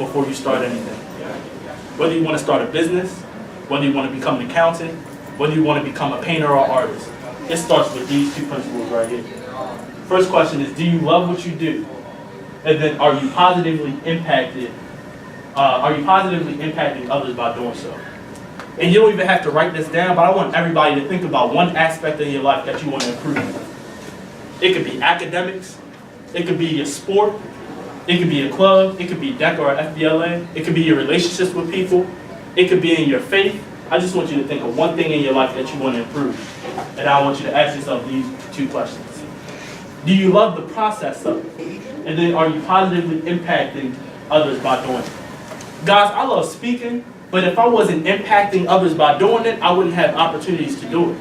before you start anything. Whether you want to start a business, whether you want to become an accountant, whether you want to become a painter or artist, it starts with these two principles right here. First question is, do you love what you do? And then, are you positively impacting others by doing so? And you don't even have to write this down, but I want everybody to think about one aspect of your life that you want to improve. It could be academics, it could be your sport, it could be a club, it could be DECA or FBLA, it could be your relationships with people, it could be in your faith. I just want you to think of one thing in your life that you want to improve. And I want you to ask yourself these two questions. Do you love the process of it? And then, are you positively impacting others by doing it? Guys, I love speaking, but if I wasn't impacting others by doing it, I wouldn't have opportunities to do it.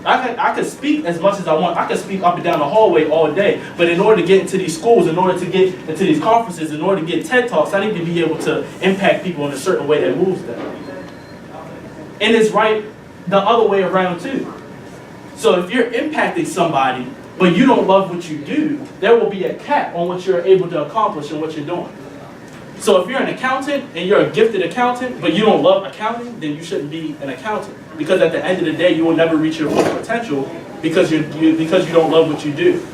I could speak as much as I want. I could speak up and down the hallway all day, but in order to get into these schools, in order to get into these conferences, in order to get TED Talks, I need to be able to impact people in a certain way that moves them. And it's right the other way around too. So if you're impacting somebody, but you don't love what you do, there will be a cap on what you're able to accomplish and what you're doing. So if you're an accountant and you're a gifted accountant, but you don't love accounting, then you shouldn't be an accountant. Because at the end of the day, you will never reach your full potential because you don't love what you do.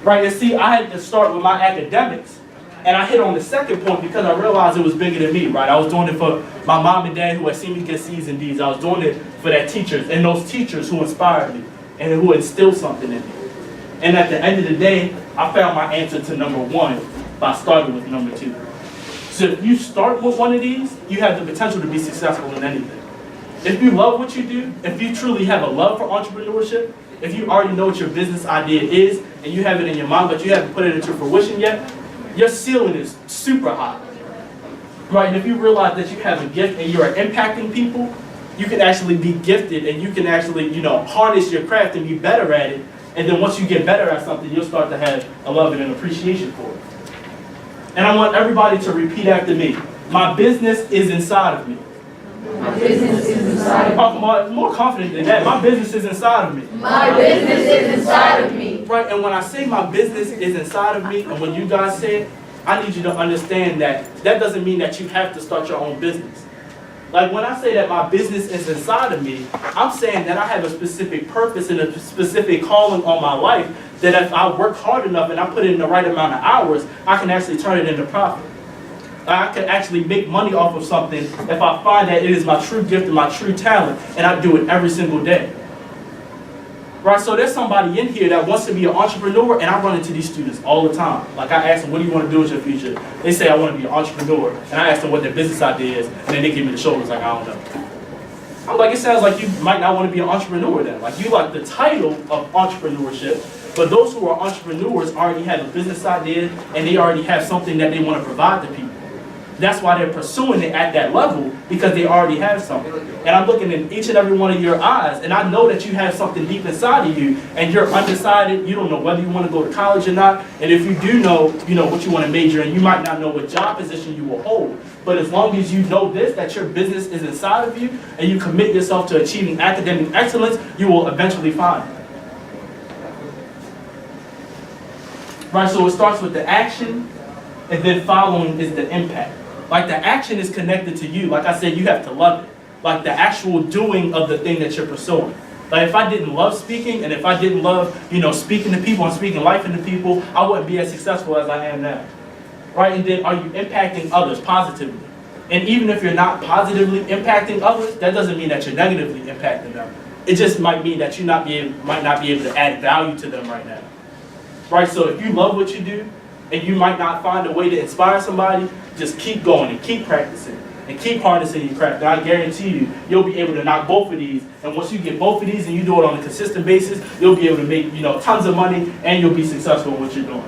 Right? And see, I had to start with my academics, and I hit on the second point because I realized it was bigger than me. Right? I was doing it for my mom and dad who had seen me get C's and D's. I was doing it for their teachers and those teachers who inspired me and who instilled something in me. And at the end of the day, I found my answer to number one by starting with number two. So if you start with one of these, you have the potential to be successful in anything. If you love what you do, if you truly have a love for entrepreneurship, if you already know what your business idea is, and you have it in your mind, but you haven't put it into fruition yet, your ceiling is super high. Right? And if you realize that you have a gift and you are impacting people, you can actually be gifted and you can actually, harness your craft and be better at it. And then once you get better at something, you'll start to have a love and an appreciation for it. And I want everybody to repeat after me. My business is inside of me. My business is inside of me. I'm more confident than that. My business is inside of me. My business is inside of me. Right, and when I say my business is inside of me, and when you guys say it, I need you to understand that that doesn't mean that you have to start your own business. Like when I say that my business is inside of me, I'm saying that I have a specific purpose and a specific calling on my life that if I work hard enough and I put in the right amount of hours, I can actually turn it into profit. I can actually make money off of something if I find that it is my true gift and my true talent, and I do it every single day. Right, so there's somebody in here that wants to be an entrepreneur, and I run into these students all the time. Like I ask them, what do you want to do with your future? They say, I want to be an entrepreneur. And I ask them what their business idea is, and then they give me the shoulders like, I don't know. I'm like, it sounds like you might not want to be an entrepreneur then. Like you like the title of entrepreneurship, but those who are entrepreneurs already have a business idea, and they already have something that they want to provide to people. That's why they're pursuing it at that level, because they already have something. And I'm looking in each and every one of your eyes, and I know that you have something deep inside of you, and you're undecided. You don't know whether you want to go to college or not. And if you do know, what you want to major in, you might not know what job position you will hold. But as long as you know this, that your business is inside of you, and you commit yourself to achieving academic excellence, you will eventually find it. Right, so it starts with the action, and then following is the impact. Like the action is connected to you. Like I said, you have to love it. Like the actual doing of the thing that you're pursuing. Like if I didn't love speaking, and if I didn't love, speaking to people and speaking life into people, I wouldn't be as successful as I am now. Right? And then are you impacting others positively? And even if you're not positively impacting others, that doesn't mean that you're negatively impacting them. It just might mean that you might not be able to add value to them right now. Right? So if you love what you do, and you might not find a way to inspire somebody, just keep going and keep practicing and keep harnessing your craft. And I guarantee you, you'll be able to knock both of these. And once you get both of these and you do it on a consistent basis, you'll be able to make tons of money, and you'll be successful in what you're doing.